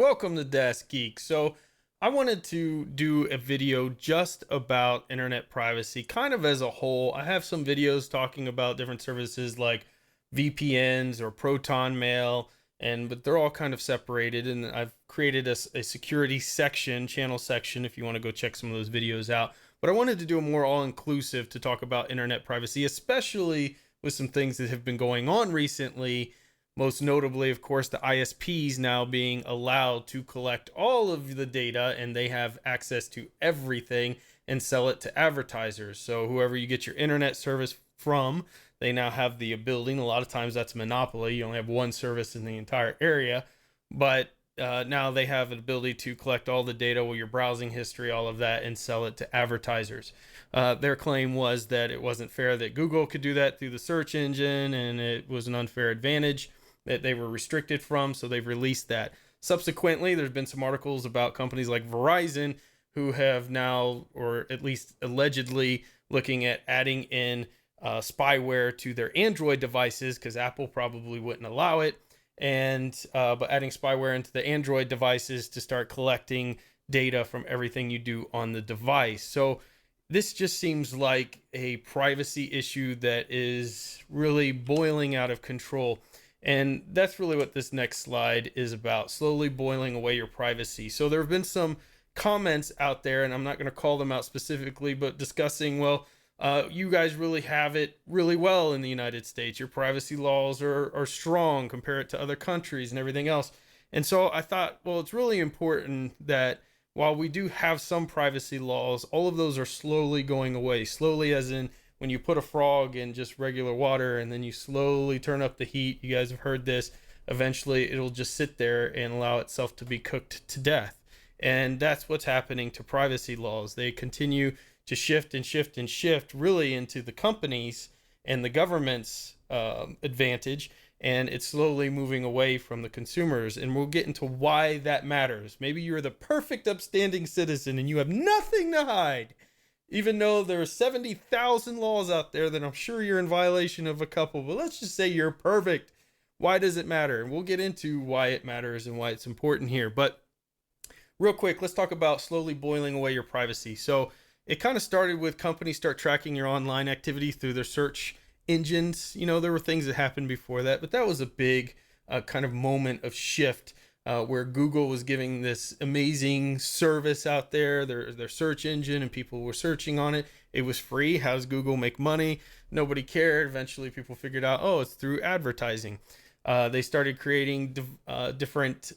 welcome to Desk Geek. So, I wanted to do a video just about internet privacy, kind of as a whole. I have some videos talking about different services like VPNs or Proton Mail, but they're all kind of separated. And I've created a security section, channel section, if you want to go check some of those videos out. But I wanted to do a more all-inclusive to talk about internet privacy, especially with some things that have been going on recently. Most notably, of course, the ISPs now being allowed to collect all of the data, and they have access to everything and sell it to advertisers. So whoever you get your internet service from, they now have the ability. And a lot of times that's a monopoly. You only have one service in the entire area, but now they have an ability to collect all the data, with your browsing history, all of that, and sell it to advertisers. Their claim was that it wasn't fair that Google could do that through the search engine, and it was an unfair advantage that they were restricted from, so they've released that. Subsequently, there's been some articles about companies like Verizon who have now, or at least allegedly, looking at adding in spyware to their Android devices, because Apple probably wouldn't allow it, but adding spyware into the Android devices to start collecting data from everything you do on the device. So this just seems like a privacy issue that is really boiling out of control. And that's really what this next slide is about, slowly boiling away your privacy. So there have been some comments out there, and I'm not going to call them out specifically, but discussing, well, you guys really have it really well in the United States. Your privacy laws are strong compared to other countries and everything else. And so I thought, well, it's really important that while we do have some privacy laws, all of those are slowly going away. Slowly as in, when you put a frog in just regular water and then you slowly turn up the heat, you guys have heard this, eventually it'll just sit there and allow itself to be cooked to death. And that's what's happening to privacy laws. They continue to shift and shift and shift really into the companies and the government's advantage, and it's slowly moving away from the consumers. And we'll get into why that matters. Maybe you're the perfect upstanding citizen and you have nothing to hide, even though there are 70,000 laws out there that I'm sure you're in violation of a couple, but let's just say you're perfect. Why does it matter? And we'll get into why it matters and why it's important here. But real quick, let's talk about slowly boiling away your privacy. So it kind of started with companies start tracking your online activity through their search engines. You know, there were things that happened before that, but that was a big kind of moment of shift. Where Google was giving this amazing service out there, their search engine, and people were searching on it. It was free. How does Google make money? Nobody cared. Eventually, people figured out, oh, it's through advertising. They started creating different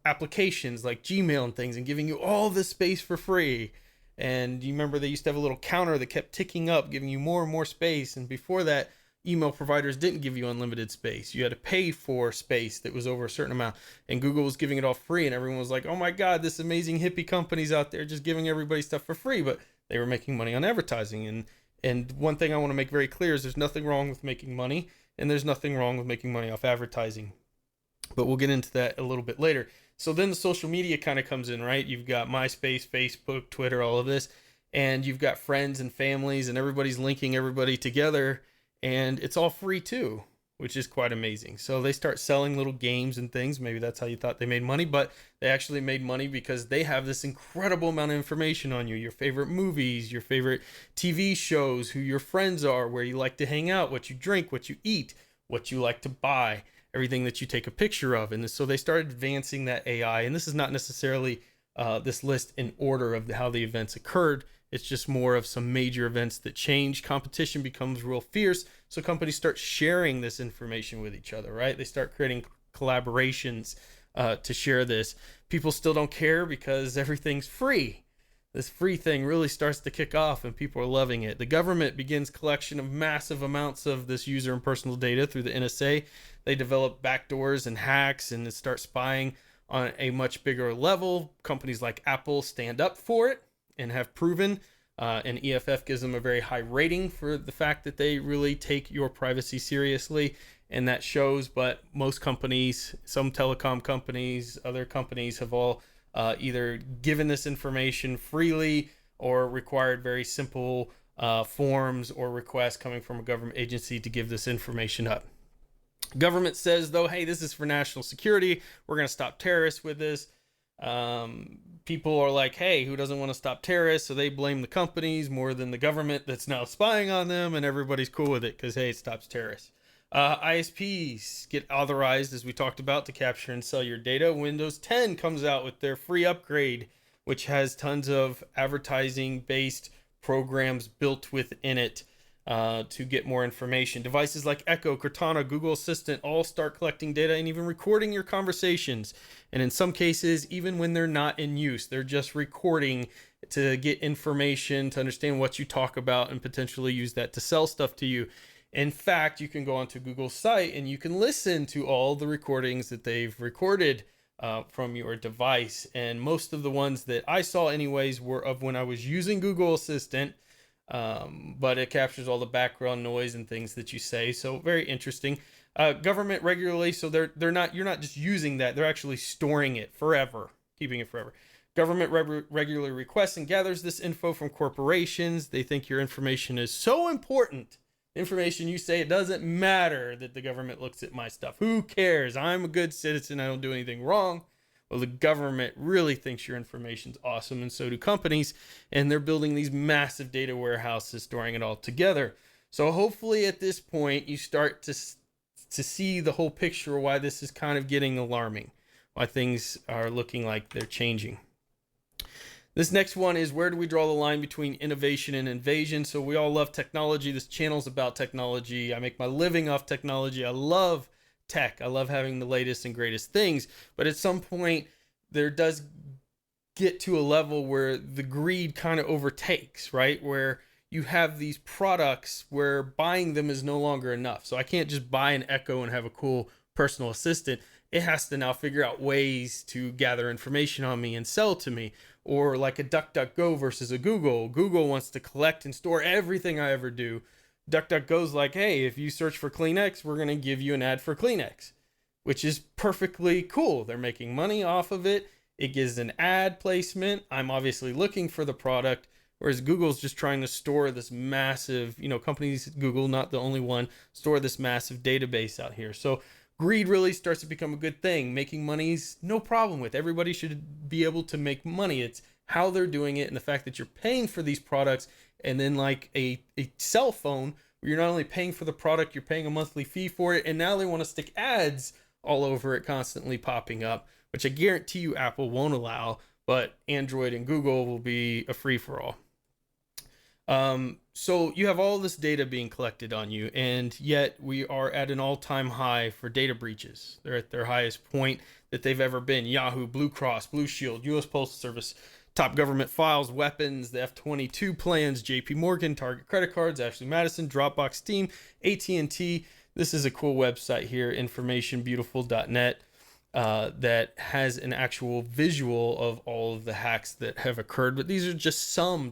applications like Gmail and things and giving you all this space for free. And you remember they used to have a little counter that kept ticking up, giving you more and more space. And before that, email providers didn't give you unlimited space. You had to pay for space that was over a certain amount, and Google was giving it all free, and everyone was like, oh my God, this amazing hippie company's out there just giving everybody stuff for free, but they were making money on advertising. And one thing I want to make very clear is there's nothing wrong with making money, and there's nothing wrong with making money off advertising, but we'll get into that a little bit later. So then the social media kind of comes in, right? You've got MySpace, Facebook, Twitter, all of this, and you've got friends and families, and everybody's linking everybody together, and it's all free too, which is quite amazing. So they start selling little games and things. Maybe that's how you thought they made money, but they actually made money because they have this incredible amount of information on you, your favorite movies, your favorite TV shows, who your friends are, where you like to hang out, what you drink, what you eat, what you like to buy, everything that you take a picture of. And so they started advancing that AI. And this is not necessarily this list in order of how the events occurred. It's just more of some major events that change. Competition becomes real fierce. So companies start sharing this information with each other, right? They start creating collaborations to share this. People still don't care because everything's free. This free thing really starts to kick off and people are loving it. The government begins collection of massive amounts of this user and personal data through the NSA. They develop backdoors and hacks and start spying on a much bigger level. Companies like Apple stand up for it and have proven, and EFF gives them a very high rating for the fact that they really take your privacy seriously, and that shows. But most companies, some telecom companies, other companies have all either given this information freely or required very simple forms or requests coming from a government agency to give this information up. Government says, though, hey, this is for national security. We're going to stop terrorists with this. People are like, hey, who doesn't want to stop terrorists? So they blame the companies more than the government that's now spying on them, and everybody's cool with it because, hey, it stops terrorists. ISPs get authorized, as we talked about, to capture and sell your data. Windows 10 comes out with their free upgrade, which has tons of advertising based programs built within it to get more information. Devices like Echo, Cortana, Google Assistant all start collecting data and even recording your conversations. And in some cases, even when they're not in use, they're just recording to get information, to understand what you talk about, and potentially use that to sell stuff to you. In fact, you can go onto Google's site and you can listen to all the recordings that they've recorded from your device. And most of the ones that I saw, anyways, were of when I was using Google Assistant. But it captures all the background noise and things that you say. So very interesting. Government regularly, so you're not just using that; they're actually storing it forever, keeping it forever. Government regularly requests and gathers this info from corporations. They think your information is so important. Information you say, it doesn't matter that the government looks at my stuff. Who cares? I'm a good citizen. I don't do anything wrong. Well, the government really thinks your information's awesome, and so do companies, and they're building these massive data warehouses, storing it all together. So hopefully at this point, you start to see the whole picture of why this is kind of getting alarming, why things are looking like they're changing. This next one is, where do we draw the line between innovation and invasion? So we all love technology. This channel's about technology. I make my living off technology. I love tech. I love having the latest and greatest things. But at some point, there does get to a level where the greed kind of overtakes, right? Where you have these products where buying them is no longer enough. So I can't just buy an Echo and have a cool personal assistant. It has to now figure out ways to gather information on me and sell to me. Or like a DuckDuckGo versus a Google. Google wants to collect and store everything I ever do. DuckDuckGo's like, hey, if you search for Kleenex, we're going to give you an ad for Kleenex, which is perfectly cool. They're making money off of it. It gives an ad placement. I'm obviously looking for the product, whereas Google's just trying to store this massive, companies, Google, not the only one, store this massive database out here. So greed really starts to become a good thing. Making money's no problem with. Everybody should be able to make money. It's how they're doing it, and the fact that you're paying for these products, and then like a cell phone where you're not only paying for the product, you're paying a monthly fee for it, and now they want to stick ads all over it, constantly popping up, which I guarantee you Apple won't allow, but Android and Google will be a free-for-all. So you have all this data being collected on you, and yet we are at an all-time high for data breaches. They're at their highest point that they've ever been. Yahoo, Blue Cross, Blue Shield, U.S. Postal Service, top government files, weapons, the F-22 plans, J.P. Morgan, Target credit cards, Ashley Madison, Dropbox, Steam, AT&T. This is a cool website here, informationbeautiful.net, that has an actual visual of all of the hacks that have occurred. But these are just some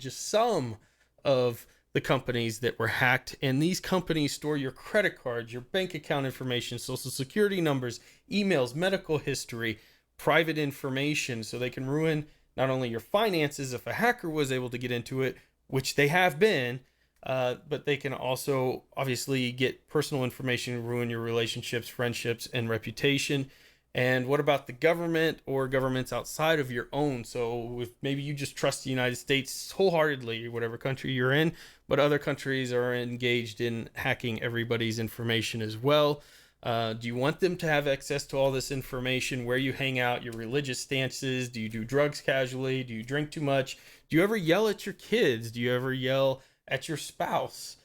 of the companies that were hacked, and these companies store your credit cards, your bank account information, social security numbers, emails, medical history, private information, so they can ruin not only your finances if a hacker was able to get into it, which they have been, but they can also obviously get personal information, ruin your relationships, friendships, and reputation. And what about the government or governments outside of your own? So if maybe you just trust the United States wholeheartedly, whatever country you're in, but other countries are engaged in hacking everybody's information as well. Do you want them to have access to all this information, where you hang out, your religious stances? Do you do drugs casually? Do you drink too much? Do you ever yell at your kids? Do you ever yell at your spouse?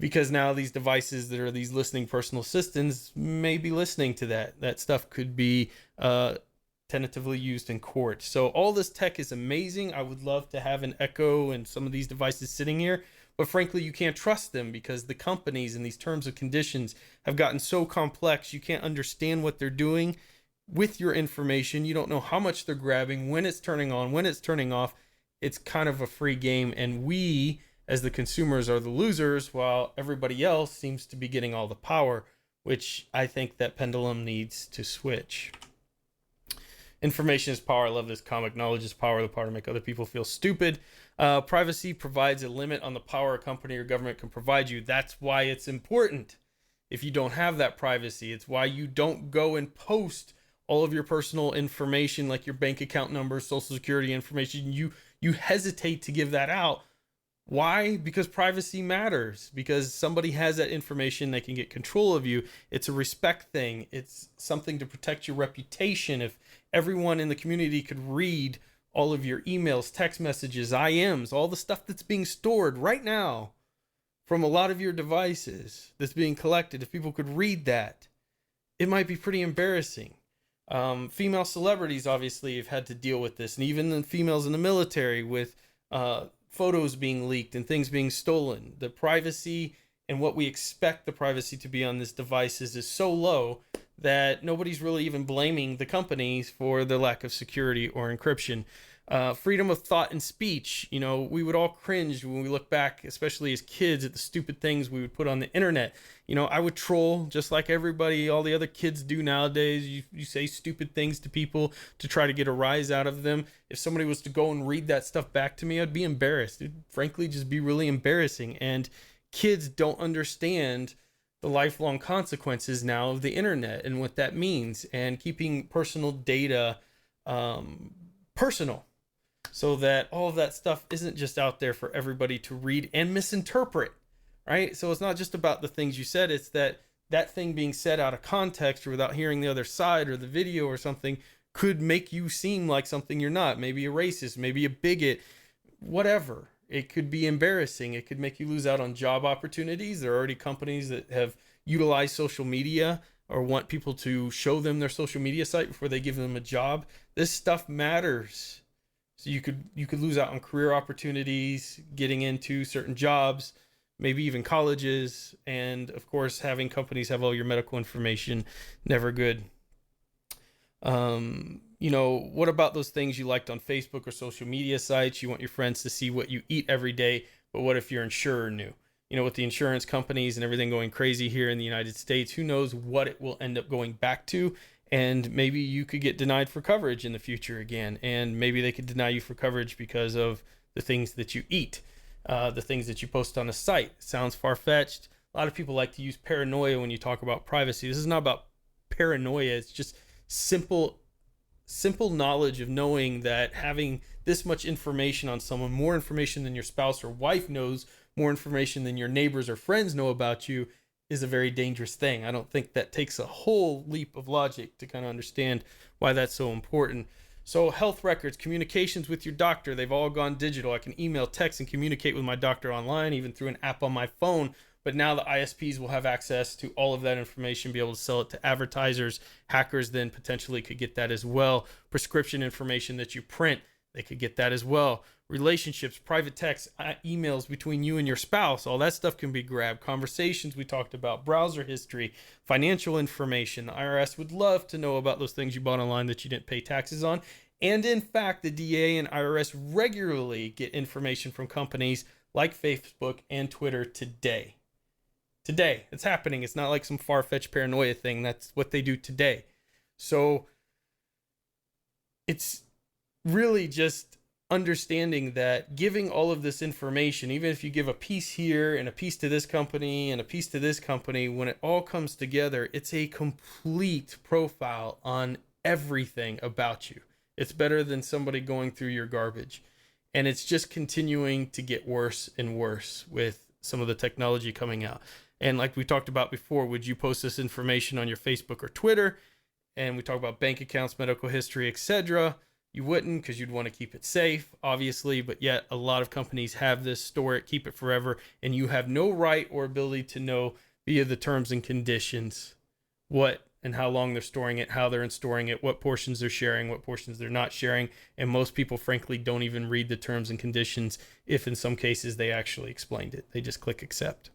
Because now these devices that are these listening personal assistants may be listening to that. That stuff could be tentatively used in court. So all this tech is amazing. I would love to have an Echo and some of these devices sitting here, but frankly, you can't trust them because the companies and these terms and conditions have gotten so complex. You can't understand what they're doing with your information. You don't know how much they're grabbing, when it's turning on, when it's turning off. It's kind of a free game, and we as the consumers are the losers, while everybody else seems to be getting all the power, which I think that pendulum needs to switch. Information is power. I love this comic. Knowledge is power. The power to make other people feel stupid. Privacy provides a limit on the power a company or government can provide you. That's why it's important. If you don't have that privacy, it's why you don't go and post all of your personal information, like your bank account number, social security information, you hesitate to give that out. Why? Because privacy matters. Because somebody has that information, they can get control of you. It's a respect thing. It's something to protect your reputation. If everyone in the community could read all of your emails, text messages, IMs, all the stuff that's being stored right now from a lot of your devices that's being collected, if people could read that, it might be pretty embarrassing. Female celebrities obviously have had to deal with this, and even the females in the military with photos being leaked and things being stolen. The privacy and what we expect the privacy to be on these devices is so low that nobody's really even blaming the companies for the lack of security or encryption. Freedom of thought and speech. You know, we would all cringe when we look back, especially as kids, at the stupid things we would put on the internet. You know, I would troll just like everybody, all the other kids do nowadays. You say stupid things to people to try to get a rise out of them. If somebody was to go and read that stuff back to me, I'd be embarrassed. It'd frankly just be really embarrassing. And kids don't understand the lifelong consequences now of the internet and what that means, and keeping personal data personal, so that all of that stuff isn't just out there for everybody to read and misinterpret, right? So it's not just about the things you said, it's that thing being said out of context or without hearing the other side, or the video or something, could make you seem like something you're not. Maybe a racist, maybe a bigot, whatever. It could be embarrassing. It could make you lose out on job opportunities. There are already companies that have utilized social media or want people to show them their social media site before they give them a job. This stuff matters. So you could lose out on career opportunities, getting into certain jobs, maybe even colleges, and of course having companies have all your medical information, never good. You know, what about those things you liked on Facebook or social media sites? You want your friends to see what you eat every day, but what if your insurer knew? You know, with the insurance companies and everything going crazy here in the United States, who knows what it will end up going back to? And maybe you could get denied for coverage in the future again. And maybe they could deny you for coverage because of the things that you eat, the things that you post on a site. Sounds far-fetched. A lot of people like to use paranoia when you talk about privacy. This is not about paranoia. It's just simple knowledge of knowing that having this much information on someone, more information than your spouse or wife knows, more information than your neighbors or friends know about you, is a very dangerous thing. I don't think that takes a whole leap of logic to kind of understand why that's so important. So health records, communications with your doctor, they've all gone digital. I can email, text, and communicate with my doctor online, even through an app on my phone. But now the ISPs will have access to all of that information, be able to sell it to advertisers. Hackers then potentially could get that as well. Prescription information that you print, they could get that as well. Relationships, private texts, emails between you and your spouse, all that stuff can be grabbed. Conversations we talked about, browser history, financial information. The IRS would love to know about those things you bought online that you didn't pay taxes on. And in fact, the DA and IRS regularly get information from companies like Facebook and Twitter today. Today, it's happening. It's not like some far-fetched paranoia thing. That's what they do today. So it's really just understanding that giving all of this information, even if you give a piece here and a piece to this company and a piece to this company, when it all comes together, it's a complete profile on everything about you. It's better than somebody going through your garbage. And it's just continuing to get worse and worse with some of the technology coming out. And like we talked about before, would you post this information on your Facebook or Twitter? And we talk about bank accounts, medical history, etc. You wouldn't, because you'd want to keep it safe, obviously, but yet a lot of companies have this, store it, keep it forever, and you have no right or ability to know via the terms and conditions what and how long they're storing it, how they're storing it, what portions they're sharing, what portions they're not sharing. And most people, frankly, don't even read the terms and conditions if in some cases they actually explained it. They just click accept.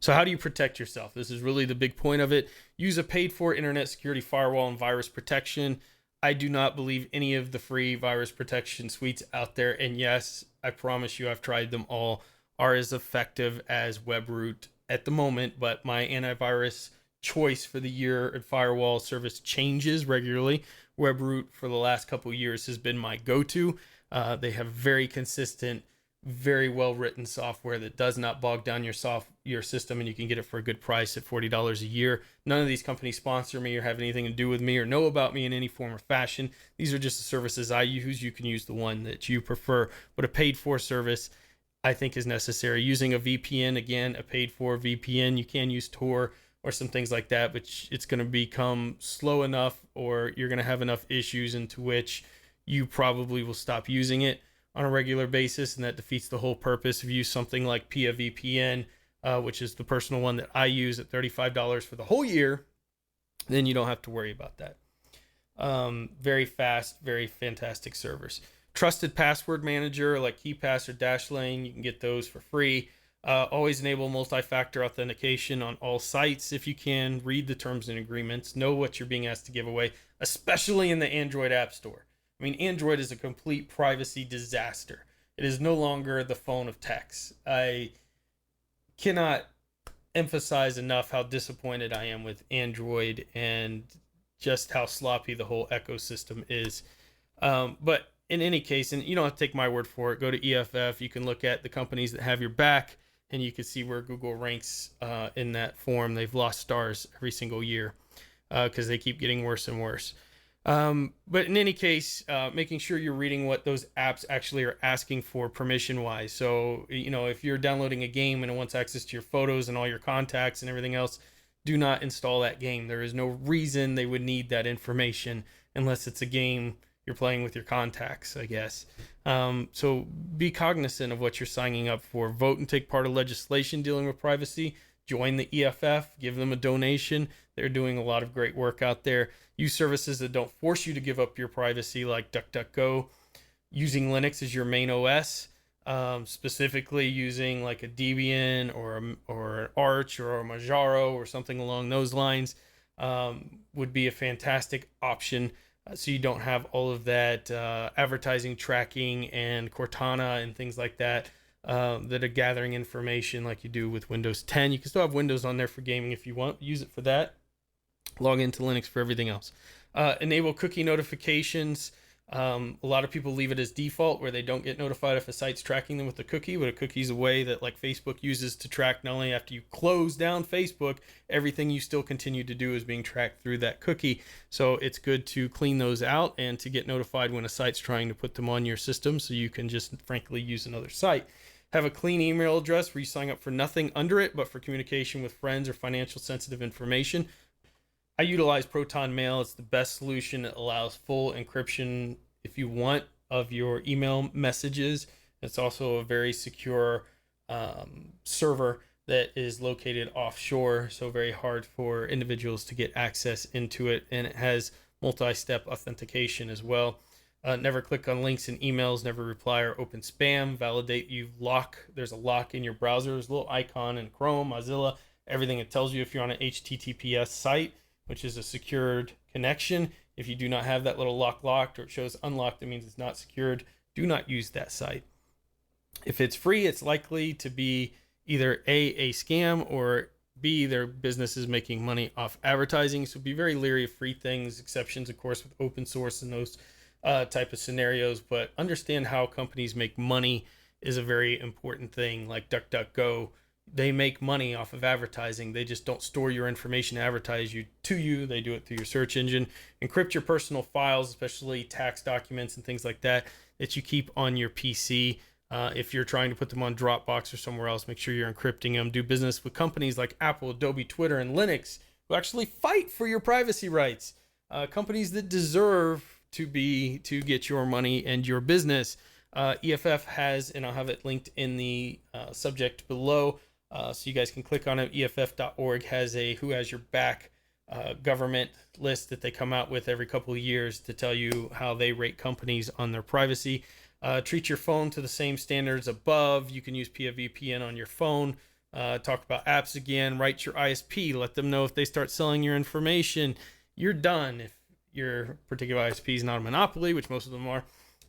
So how do you protect yourself? This is really the big point of it. Use a paid-for internet security firewall and virus protection. I do not believe any of the free virus protection suites out there. And yes, I promise you, I've tried them all, are as effective as WebRoot at the moment. But my antivirus choice for the year and firewall service changes regularly. WebRoot for the last couple of years has been my go-to. They have very consistent very well written software that does not bog down your system, and you can get it for a good price at $40 a year. None of these companies sponsor me or have anything to do with me or know about me in any form or fashion. These are just the services I use. You can use the one that you prefer, but a paid for service I think is necessary. Using a VPN, again, a paid for VPN, you can use Tor or some things like that, but it's going to become slow enough, or you're going to have enough issues into which you probably will stop using it on a regular basis, and that defeats the whole purpose. If you use something like Pia VPN, which is the personal one that I use at $35 for the whole year, then you don't have to worry about that. Very fast, very fantastic servers. Trusted password manager like KeePass or Dashlane, you can get those for free. Always enable multi-factor authentication on all sites if you can. Read the terms and agreements. Know what you're being asked to give away, especially in the Android App Store. I mean, Android is a complete privacy disaster. It is no longer the phone of text. I cannot emphasize enough how disappointed I am with Android and just how sloppy the whole ecosystem is. But in any case, and you don't have to take my word for it, go to EFF. You can look at the companies that have your back, and you can see where Google ranks in that form. They've lost stars every single year because they keep getting worse and worse. But in any case, making sure you're reading what those apps actually are asking for permission wise. So, if you're downloading a game and it wants access to your photos and all your contacts and everything else, do not install that game. There is no reason they would need that information unless it's a game you're playing with your contacts, I guess. So be cognizant of what you're signing up for. Vote and take part of legislation dealing with privacy. Join the EFF, give them a donation. They're doing a lot of great work out there. Use services that don't force you to give up your privacy, like DuckDuckGo. Using Linux as your main OS, specifically using like a Debian or an Arch or a Manjaro or something along those lines would be a fantastic option. So you don't have all of that advertising tracking and Cortana and things like that that are gathering information like you do with Windows 10. You can still have Windows on there for gaming if you want. Use it for that. Log into Linux for everything else. Enable cookie notifications. A lot of people leave it as default where they don't get notified if a site's tracking them with a cookie, but a cookie is a way that like Facebook uses to track not only after you close down Facebook, everything you still continue to do is being tracked through that cookie. So it's good to clean those out and to get notified when a site's trying to put them on your system so you can just frankly use another site. Have a clean email address where you sign up for nothing under it but for communication with friends or financial sensitive information. I utilize Proton Mail. It's the best solution. It allows full encryption if you want of your email messages. It's also a very secure server that is located offshore, so very hard for individuals to get access into it. And it has multi-step authentication as well. Never click on links in emails, never reply or open spam. Validate there's a lock in your browser. There's a little icon in Chrome, Mozilla, everything. It tells you if you're on an HTTPS site, which is a secured connection. If you do not have that little locked or it shows unlocked, it means it's not secured. Do not use that site. If it's free, it's likely to be either a scam, or B, their business is making money off advertising. So be very leery of free things, exceptions, of course, with open source and those type of scenarios. But understand how companies make money is a very important thing. Like DuckDuckGo, they make money off of advertising. They just don't store your information to advertise to you. They do it through your search engine. Encrypt your personal files, especially tax documents and things like that you keep on your PC. If you're trying to put them on Dropbox or somewhere else, make sure you're encrypting them. Do business with companies like Apple, Adobe, Twitter, and Linux, who actually fight for your privacy rights. Companies that deserve to get your money and your business. EFF has, and I'll have it linked in the subject below, so you guys can click on it. EFF.org has a Who Has Your Back government list that they come out with every couple of years to tell you how they rate companies on their privacy. Treat your phone to the same standards above. You can use Pia VPN on your phone. Talk about apps again. Write your ISP. Let them know if they start selling your information, you're done. If your particular ISP is not a monopoly, which most of them are.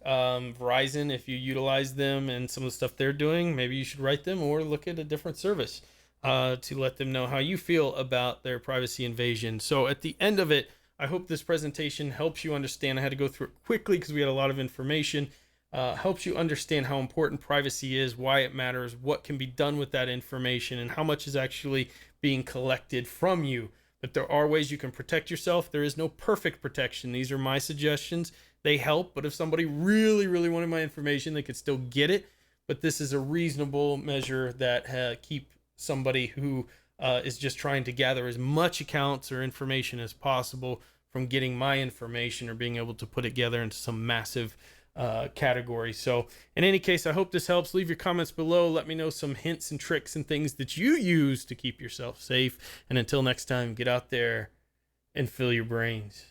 Verizon, if you utilize them and some of the stuff they're doing, maybe you should write them or look at a different service to let them know how you feel about their privacy invasion. So at the end of it, I hope this presentation helps you understand. I had to go through it quickly because we had a lot of information. helps you understand how important privacy is, why it matters, what can be done with that information, and how much is actually being collected from you. But there are ways you can protect yourself. There is no perfect protection. These are my suggestions. They help, but if somebody really, really wanted my information, they could still get it. But this is a reasonable measure that keep somebody who is just trying to gather as much accounts or information as possible from getting my information or being able to put it together into some massive category. So in any case, I hope this helps. Leave your comments below. Let me know some hints and tricks and things that you use to keep yourself safe. And until next time, get out there and fill your brains.